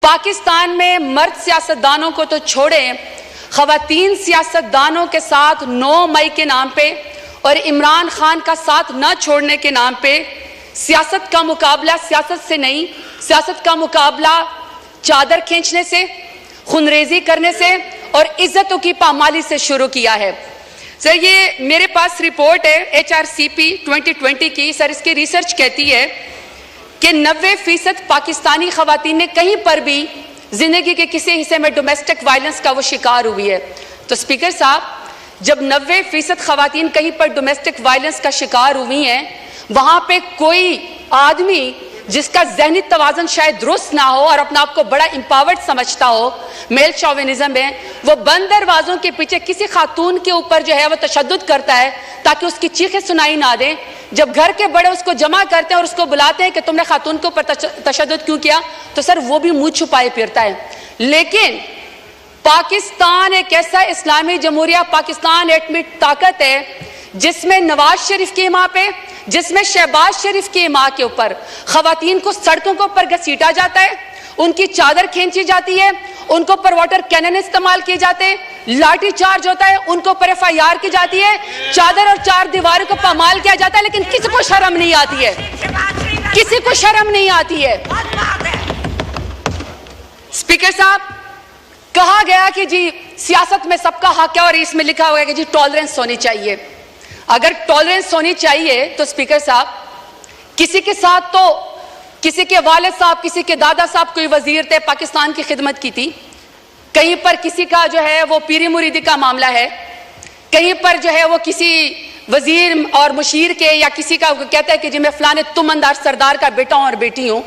پاکستان میں مرد سیاستدانوں کو تو چھوڑیں، خواتین سیاستدانوں کے ساتھ 9 مئی کے نام پہ اور عمران خان کا ساتھ نہ چھوڑنے کے نام پہ سیاست کا مقابلہ سیاست سے نہیں، سیاست کا مقابلہ چادر کھینچنے سے، خونریزی کرنے سے اور عزتوں کی پامالی سے شروع کیا ہے۔ سر یہ میرے پاس رپورٹ ہے HRCP 2020 کی، سر اس کی ریسرچ کہتی ہے کہ 90% پاکستانی خواتین نے کہیں پر بھی زندگی کے کسی حصے میں ڈومیسٹک وائلنس کا وہ شکار ہوئی ہے۔ تو اسپیکر صاحب، جب 90% خواتین کہیں پر ڈومیسٹک وائلنس کا شکار ہوئی ہیں، وہاں پہ کوئی آدمی جس کا ذہنی توازن شاید درست نہ ہو اور اپنا آپ کو بڑا امپاورڈ سمجھتا ہو، میل شوونزم ہے، وہ بند دروازوں کے پیچھے کسی خاتون کے اوپر جو ہے وہ تشدد کرتا ہے تاکہ اس کی چیخیں سنائی نہ دیں۔ جب گھر کے بڑے اس کو جمع کرتے ہیں اور اس کو بلاتے ہیں کہ تم نے خاتون کے اوپر تشدد کیوں کیا، تو سر وہ بھی منہ چھپائے پھرتا ہے۔ لیکن پاکستان ایک ایسا اسلامی جمہوریہ پاکستان ایٹمی طاقت ہے جس میں نواز شریف کی ماں پہ، جس میں شہباز شریف کی ماں کے اوپر خواتین کو سڑکوں کے اوپر گھسیٹا جاتا ہے، ان کی چادر کھینچی جاتی ہے، ان کو پر واٹر کینن استعمال کیے جاتے ہیں، لاٹھی چارج ہوتا ہے، ان کو پر FIR کی جاتی ہے، چادر اور 4 دیواروں کو پامال کیا جاتا ہے، لیکن کسی کو شرم نہیں آتی ہے، کسی کو شرم نہیں آتی ہے۔ اسپیکر صاحب، کہا گیا کہ جی سیاست میں سب کا حق ہے اور اس میں لکھا ہوا ہے کہ جی ٹالرنس ہونی چاہیے۔ اگر ٹالرنس ہونی چاہیے تو اسپیکر صاحب، کسی کے ساتھ تو کسی کے والد صاحب، کسی کے دادا صاحب کوئی وزیر تھے، پاکستان کی خدمت کی تھی، کہیں پر کسی کا جو ہے وہ پیری مریدی کا معاملہ ہے، کہیں پر جو ہے وہ کسی وزیر اور مشیر کے یا کسی کا کہتا ہے کہ جی میں فلانے تم اندار سردار کا بیٹا ہوں اور بیٹی ہوں۔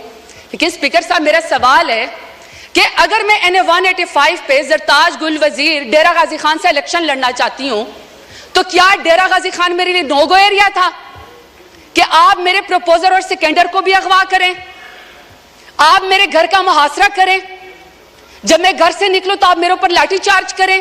لیکن اسپیکر صاحب، میرا سوال ہے کہ اگر میں NA 185 پہ زرتاج گل وزیر ڈیرہ غازی خان سے الیکشن لڑنا چاہتی ہوں تو کیا ڈیرہ غازی خان میرے لیے نو گو ایریا تھا کہ آپ میرے پروپوزر اور سیکنڈر کو بھی اغوا کریں، آپ میرے گھر کا محاصرہ کریں، جب میں گھر سے نکلوں تو آپ میرے اوپر لاٹھی چارج کریں؟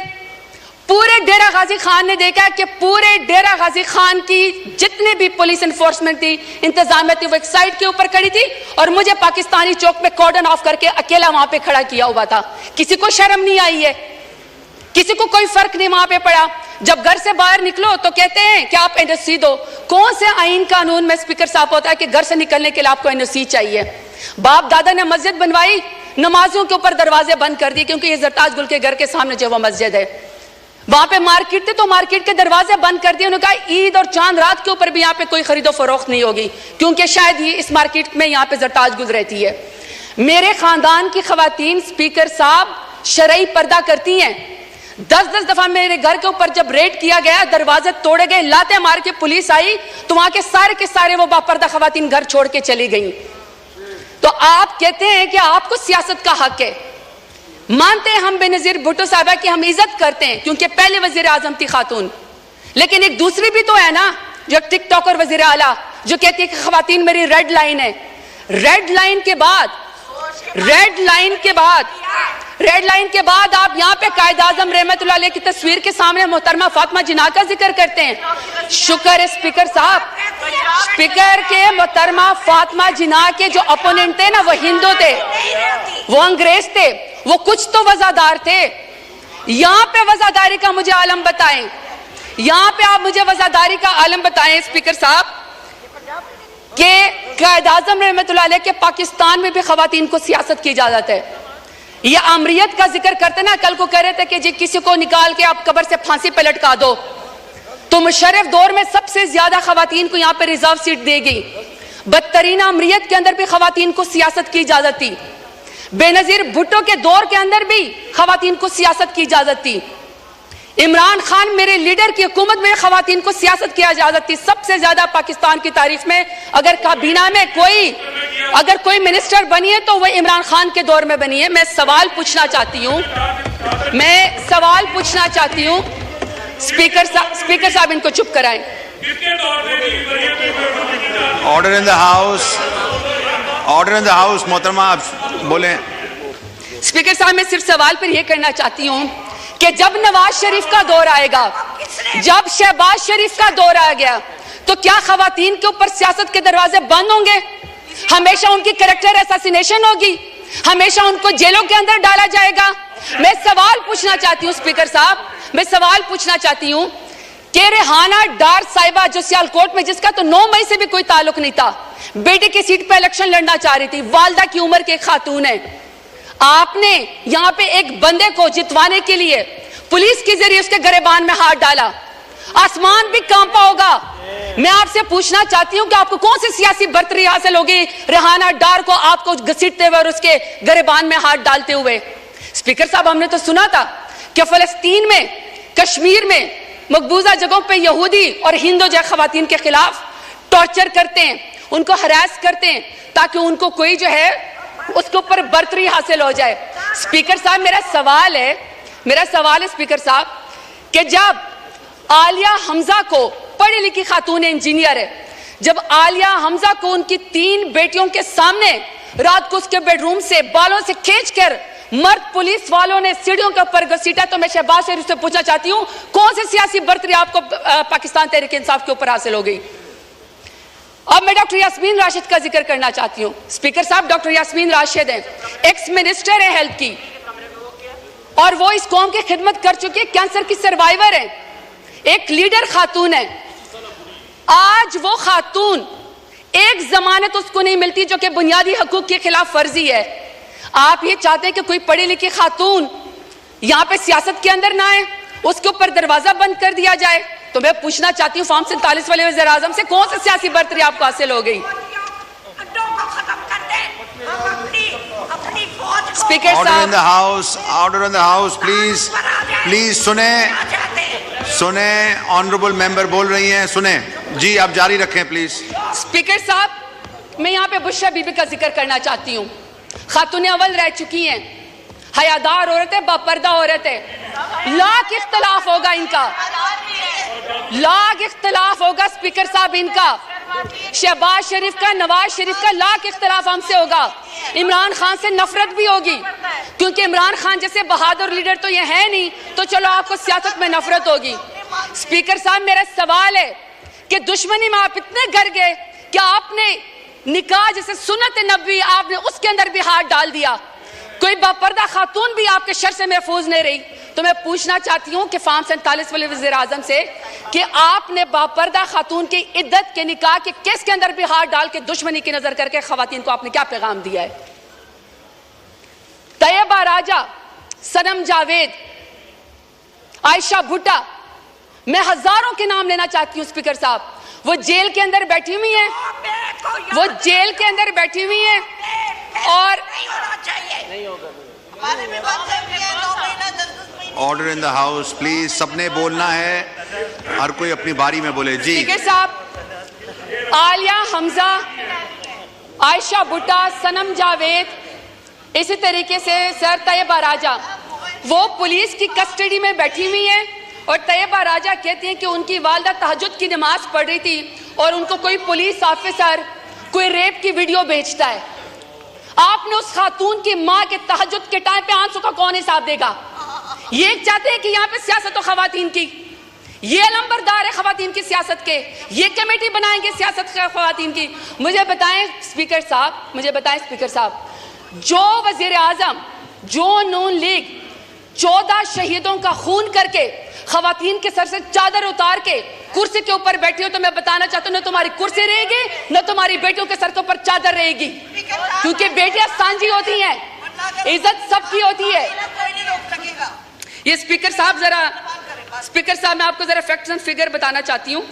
پورے ڈیرہ غازی خان نے دیکھا کہ پورے ڈیرہ غازی خان کی جتنے بھی پولیس انفورسمنٹ تھی، انتظامیہ تھی، وہ ایک سائڈ کے اوپر کھڑی تھی اور مجھے پاکستانی چوک میں کارڈن آف کر کے اکیلا وہاں پہ کھڑا کیا ہوا تھا۔ کسی کو شرم نہیں آئی ہے، کسی کو کوئی فرق نہیں وہاں پہ پڑا۔ جب گھر سے باہر نکلو تو کہتے ہیں کہ آپ NOC دو۔ کون سے آئین قانون میں اسپیکر صاحب ہوتا ہے کہ گھر سے نکلنے کے لیے آپ کو NOC چاہیے؟ باپ دادا نے مسجد بنوائی، نمازوں کے اوپر دروازے بند کر دیے کیونکہ یہ زرتاج گل کے گھر کے سامنے جو وہ مسجد ہے۔ وہاں پہ مارکیٹ تھے تو مارکیٹ کے دروازے بند کر دیے، انہوں نے کہا عید اور چاند رات کے اوپر بھی یہاں پہ کوئی خرید و فروخت نہیں ہوگی کیونکہ شاید یہ اس مارکیٹ میں یہاں پہ زرتاج گل رہتی ہے۔ میرے خاندان کی خواتین اسپیکر صاحب شرعی پردہ کرتی ہیں۔ 10 دفعہ میرے گھر کے اوپر جب ریڈ کیا گیا، دروازے توڑے گئے، لاتے مار کے پولیس آئی تو وہاں کے سارے وہ باپردہ خواتین گھر چھوڑ کے چلی گئیں۔ تو آپ کہتے ہیں کہ آپ کو سیاست کا حق ہے، مانتے ہیں ہم بے-نظیر بھٹو صاحبہ کی ہم عزت کرتے ہیں کیونکہ پہلے وزیر اعظم تھی خاتون، لیکن ایک دوسری بھی تو ہے نا جو ٹک ٹاک اور وزیر اعلیٰ جو کہتی ہے کہ خواتین میری ریڈ لائن ہے۔ ریڈ لائن کے بعد آپ یہاں پہ قائد اعظم رحمت اللہ علیہ کی تصویر کے سامنے محترمہ فاطمہ جناح کا ذکر کرتے ہیں۔ شکر ہے اسپیکر صاحب، اسپیکر کے محترمہ فاطمہ جناح کے جو اپوننٹ تھے نا وہ ہندو تھے، وہ انگریز تھے، وہ کچھ تو وزادار تھے۔ یہاں پہ وزاداری کا مجھے عالم بتائیں، یہاں پہ آپ مجھے وزاداری کا عالم بتائیں اسپیکر صاحب کہ قائد اعظم رحمت اللہ علیہ کے پاکستان میں بھی خواتین کو سیاست کی اجازت ہے۔ یہ امریت کا ذکر کرتے نا، کل کو کہہ رہے تھے کہ جی کسی کو نکال کے آپ قبر سے پھانسی پہ لٹکا دو، تو مشرف دور میں سب سے زیادہ خواتین کو یہاں پہ ریزرو سیٹ دے گئی۔ بدترین امریت کے اندر بھی خواتین کو سیاست کی اجازت تھی، بے نظیر بھٹو کے دور کے اندر بھی خواتین کو سیاست کی اجازت تھی، عمران خان میرے لیڈر کی حکومت میں خواتین کو سیاست کی اجازت تھی۔ سب سے زیادہ پاکستان کی تاریخ میں اگر کابینہ میں کوئی منسٹر بنی ہے تو وہ عمران خان کے دور میں بنی ہے۔ میں سوال پوچھنا چاہتی ہوں اسپیکر صاحب ان کو چپ کرائیں۔ آرڈر ان دا ہاؤس، محترمہ آپ بولیں۔ اسپیکر صاحب میں صرف سوال پر یہ کرنا چاہتی ہوں کہ جب نواز شریف کا دور آئے گا، جب شہباز شریف کا دور آ گیا تو کیا خواتین کے اوپر سیاست کے دروازے بند ہوں گے؟ ہمیشہ ان کی کریکٹر اساسینیشن ہوگی؟ ہمیشہ ان کو جیلوں کے اندر ڈالا جائے گا؟ میں سوال پوچھنا چاہتی ہوں اسپیکر صاحب، میں سوال پوچھنا چاہتی ہوں کہ ریحانہ ڈار صاحبہ جو سیالکوٹ میں، جس کا تو 9 مئی سے بھی کوئی تعلق نہیں تھا، بیٹے کی سیٹ پہ الیکشن لڑنا چاہ رہی تھی، والدہ کی عمر کے ایک خاتون ہے، آپ نے یہاں پہ ایک بندے کو جتوانے کے لیے پولیس کے ذریعے اس کے گریبان میں ہاتھ ڈالا، آسمان بھی کانپا ہوگا۔ میں آپ سے پوچھنا چاہتی ہوں کہ آپ کو کون سی سیاسی برتری حاصل ہوگی ریحانہ ڈار کو آپ کو گھسیٹتے ہوئے اور اس کے گریبان میں ہاتھ ڈالتے ہوئے؟ اسپیکر صاحب، ہم نے تو سنا تھا کہ فلسطین میں، کشمیر میں مقبوضہ جگہوں پہ یہودی اور ہندو جو خواتین کے خلاف ٹارچر کرتے ہیں، ان کو ہراس کرتے ہیں تاکہ ان کو کوئی جو ہے اس کے اوپر برتری حاصل ہو جائے۔ اسپیکر صاحب، میرا سوال ہے اسپیکر صاحب کہ جب عالیہ حمزہ کو، پڑھی لکھی خاتون انجینئر ہے، جب عالیہ حمزہ کو ان کی 3 بیٹیوں کے سامنے رات کو اس کے بیڈ روم سے بالوں سے کھینچ کر مرد پولیس والوں نے سیڑھیوں کے اوپر گھسیٹا، تو میں شہباز شریف سے پوچھنا چاہتی ہوں کون سی سیاسی برتری آپ کو پاکستان تحریک انصاف کے اوپر حاصل ہو گئی؟ اب میں ڈاکٹر یاسمین راشد کا ذکر کرنا چاہتی ہوں۔ اسپیکر صاحب، ڈاکٹر یاسمین راشد ہیں، ایکس منسٹر ہے ہیلتھ کی، اور وہ اس قوم کی خدمت کر چکی ہے، کینسر کی سروائیور ہے، ایک لیڈر خاتون ہے۔ آج وہ خاتون ایک ضمانت اس کو نہیں ملتی جو کہ بنیادی حقوق کے خلاف ورزی ہے۔ آپ یہ چاہتے ہیں کہ کوئی پڑھی لکھی خاتون یہاں پہ سیاست کے اندر نہ آئے، اس کے اوپر دروازہ بند کر دیا جائے؟ تو میں پوچھنا چاہتی ہوں فارم 47 والے وزیر اعظم سے کون سی سیاسی برتری آپ کو حاصل ہو گئی؟ اسپیکر صاحب، order in the house please سنیں آنریبل ممبر بول رہی ہیں، سنیں جی، آپ جاری رکھیں پلیز۔ اسپیکر صاحب، میں یہاں پہ بشرا بی بی کا ذکر کرنا چاہتی ہوں، خاتون اول رہ چکی ہیں، حیادار عورت ہے، باپردہ عورت ہے، لاکھ اختلاف ہوگا ان کا، لاکھ اختلاف ہوگا اسپیکر صاحب ان کا، شہباز شریف کا، نواز شریف کا لاکھ اختلاف ہم سے ہوگا، عمران خان سے نفرت بھی ہوگی، کیونکہ عمران خان جیسے بہادر لیڈر تو یہ ہے نہیں، تو چلو آپ کو سیاست میں نفرت ہوگی۔ اسپیکر صاحب، میرا سوال ہے کہ دشمنی میں آپ اتنے گر گئے کہ آپ نے نکاح جیسے سنت نبوی، آپ نے اس کے اندر بھی ہاتھ ڈال دیا، کوئی باپردہ خاتون بھی آپ کے شر سے محفوظ نہیں رہی۔ تو میں پوچھنا چاہتی ہوں کہ فارم 47 والے وزیر اعظم سے کہ آپ نے باپردہ خاتون کی عدت کے نکاح کے کیس کے اندر بھی ہاتھ ڈال کے دشمنی کی نظر کر کے خواتین کو آپ نے کیا پیغام دیا ہے؟ طیبہ راجہ، صنم جاوید، عائشہ بھٹا، میں ہزاروں کے نام لینا چاہتی ہوں اسپیکر صاحب، وہ جیل کے اندر بیٹھی ہوئی ہیں، وہ جیل کے اندر بیٹھی ہوئی ہیں، اور order in the house please, سب نے بولنا ہے، ہر کوئی اپنی باری میں بولے جی۔ اسپیکر صاحب، عالیہ حمزہ، عائشہ بھٹا، صنم جاوید، اسی طریقے سے سر طیبہ راجہ، وہ پولیس کی کسٹڈی میں بیٹھی ہوئی ہیں، اور طیبہ راجہ کہتی ہیں کہ ان کی والدہ تہجد کی نماز پڑھ رہی تھی اور ان کو کوئی پولیس آفیسر کوئی ریپ کی ویڈیو بھیجتا ہے۔ آپ نے اس خاتون کی ماں کے تہجد کے ٹائم پہ آنسوں کا کون حساب دے گا؟ یہ چاہتے ہیں کہ یہاں پہ سیاست و خواتین کی، یہ علمبردار ہے خواتین کی سیاست کے، یہ کمیٹی بنائیں گے سیاست خواتین کی۔ مجھے بتائیں اسپیکر صاحب، جو وزیر اعظم، جو نون لیگ 14 شہیدوں کا خون کر کے خواتین کے سر سے چادر اتار کے کرسی کے اوپر بیٹھی ہو، تو میں بتانا چاہتا ہوں نہ تمہاری کرسی رہے گی، نہ تمہاری بیٹیوں کے سر کے اوپر چادر رہے گی، کیونکہ بیٹیاں سانجی ہوتی ہیں، عزت سب کی ہوتی ہے۔ یہ اسپیکر صاحب میں آپ کو ذرا فیکٹس اینڈ فگر بتانا چاہتی ہوں۔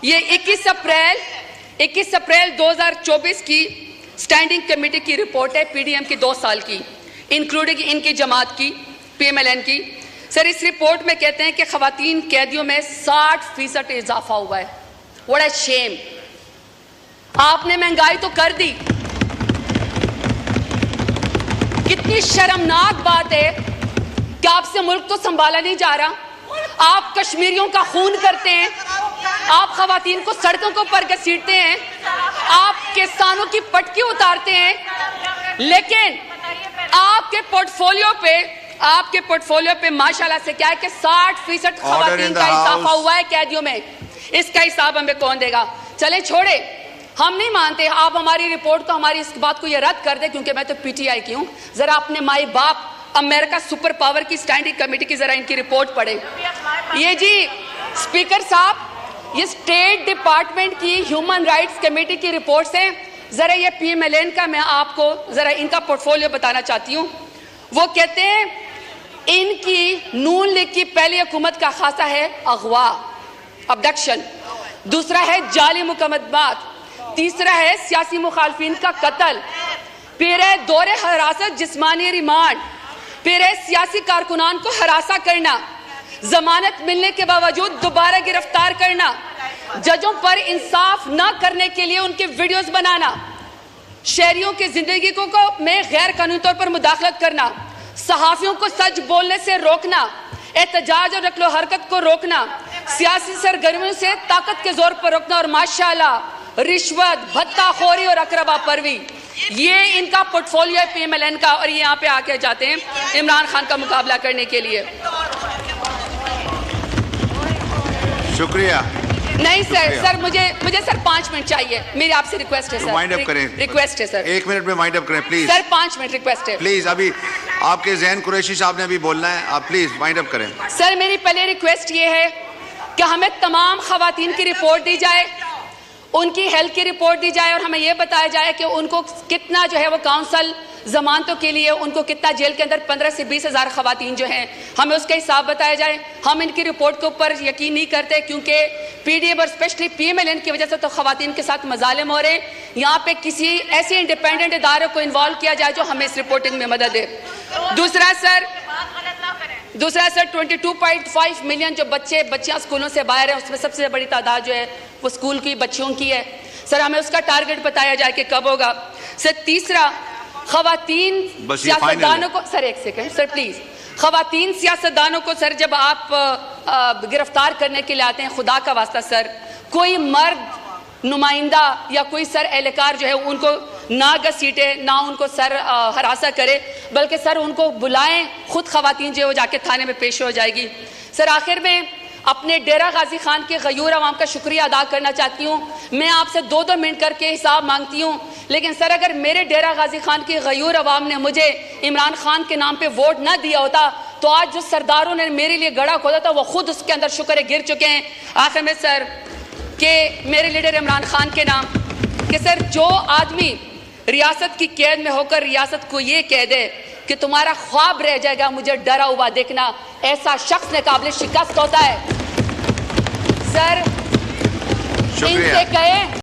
یہ 21 اپریل 2024 کی سٹینڈنگ کمیٹی کی رپورٹ ہے، پی ڈی ایم کی 2 سال کی، انکلوڈنگ ان کی جماعت کی، پی ایم ایل این کی۔ سر، اس رپورٹ میں کہتے ہیں کہ خواتین قیدیوں میں 60% اضافہ ہوا ہے۔ واٹ اے شیم! آپ نے مہنگائی تو کر دی، کتنی شرمناک بات ہے کہ آپ سے ملک تو سنبھالا نہیں جا رہا، آپ کشمیریوں کا خون کرتے ہیں، آپ خواتین کو سڑکوں کو پر گھسیٹتے ہیں، آپ کسانوں کی پٹکی اتارتے ہیں، لیکن آپ کے پورٹ فولیو پہ ماشاءاللہ سے کیا ہے کہ 60% خواتین کا اضافہ ہوا ہے قیدیوں میں۔ اس کا حساب ہمیں کون دے گا؟ چلیں چھوڑے، ہم نہیں مانتے. آپ ہماری رپورٹ کو, ہماری اس بات کو یہ رد کر دیں, کیونکہ میں تو پی ٹی آئی کی ہوں. ذرا اپنے مائی باپ امریکہ سپر پاور کی اسٹینڈنگ کمیٹی کی ذرا ان کی رپورٹ پڑھیں. یہ جی اسپیکر صاحب, یہ اسٹیٹ ڈپارٹمنٹ کی ہیومن رائٹس کمیٹی کی رپورٹس ہیں. ذرا یہ پی ایم ایل این کا میں آپ کو ذرا ان کا پورٹ فولیو بتانا چاہتی ہوں. وہ کہتے ہیں ان کی نون لیگ کی پہلی حکومت کا خاصہ ہے اغوا, ابڈکشن. دوسرا ہے جعلی مقدمات. تیسرا ہے سیاسی مخالفین کا قتل. پھر ہے دور حراست, جسمانی ریمانڈ. پھر ہے سیاسی کارکنان کو ہراساں کرنا, ضمانت ملنے کے باوجود دوبارہ گرفتار کرنا, ججوں پر انصاف نہ کرنے کے لیے ان کے ویڈیوز بنانا, شہریوں کی زندگی کو میں غیر قانونی طور پر مداخلت کرنا, صحافیوں کو سچ بولنے سے روکنا, احتجاج اور نقل و حرکت کو روکنا, سیاسی سرگرمیوں سے طاقت کے زور پر روکنا, اور ماشاءاللہ رشوت, بھتہ خوری اور اقربا پروی. یہ ان کا پورٹ فولیو ہے پی ایم ایل این کا, اور یہ یہاں پہ آ کے جاتے ہیں عمران خان کا مقابلہ کرنے کے لیے. شکریہ. نہیں سر مجھے سر 5 منٹ چاہیے. میری آپ سے ریکویسٹ ہے سر, وائنڈ اپ کریں. ریکویسٹ ہے سر, 1 منٹ میں وائنڈ اپ کریں پلیز. سر 5 منٹ ریکویسٹ ہے پلیز. ابھی آپ کے ذہن قریشی صاحب نے ابھی بولنا ہے, آپ پلیز وائنڈ اپ کریں. سر میری پہلے ریکویسٹ یہ ہے کہ ہمیں تمام خواتین کی رپورٹ دی جائے, ان کی ہیلتھ کی رپورٹ دی جائے, اور ہمیں یہ بتایا جائے کہ ان کو کتنا جو ہے وہ کاؤنسل ضمانتوں کے لیے ان کو کتنا جیل کے اندر 15 سے 20 ہزار خواتین جو ہیں, ہمیں اس کا حساب بتایا جائے. ہم ان کی رپورٹ کے اوپر یقین نہیں کرتے, کیونکہ پی ڈی ایم اور specially P M L N کی وجہ سے تو خواتین کے ساتھ مظالم ہو رہے ہیں. یہاں پہ کسی ایسے انڈیپینڈنٹ ادارے کو انوالو کیا جائے جو ہمیں اس رپورٹنگ میں مدد دے. دوسرا سر 22.5 ملین جو بچیاں اسکولوں سے باہر ہیں, اس میں سب سے بڑی تعداد جو ہے وہ اسکول کی بچیوں کی ہے. سر ہمیں اس کا ٹارگٹ بتایا جائے کہ کب ہوگا. سر تیسرا, خواتین سیاستدانوں کو, سر 1 سیکنڈ سر پلیز, خواتین سیاستدانوں کو سر جب آپ گرفتار کرنے کے لیے آتے ہیں, خدا کا واسطہ سر کوئی مرد نمائندہ یا کوئی سر اہلکار جو ہے ان کو نہ گھسیٹے, نہ ان کو سر ہراساں کرے, بلکہ سر ان کو بلائیں, خود خواتین جو ہے وہ جا کے تھانے میں پیش ہو جائے گی. سر آخر میں اپنے ڈیرہ غازی خان کے غیور عوام کا شکریہ ادا کرنا چاہتی ہوں. میں آپ سے 2 منٹ کر کے حساب مانگتی ہوں, لیکن سر اگر میرے ڈیرہ غازی خان کی غیور عوام نے مجھے عمران خان کے نام پہ ووٹ نہ دیا ہوتا تو آج جو سرداروں نے میرے لیے گڑھا کھودا تھا وہ خود اس کے اندر شکر گر چکے ہیں. آخر میں سر کہ میرے لیڈر عمران خان کے نام کہ سر جو آدمی ریاست کی قید میں ہو کر ریاست کو یہ کہہ دے کہ تمہارا خواب رہ جائے گا مجھے ڈرا ہوا دیکھنا, ایسا شخص نے قابل شکست ہوتا ہے. سر ان سے کہیں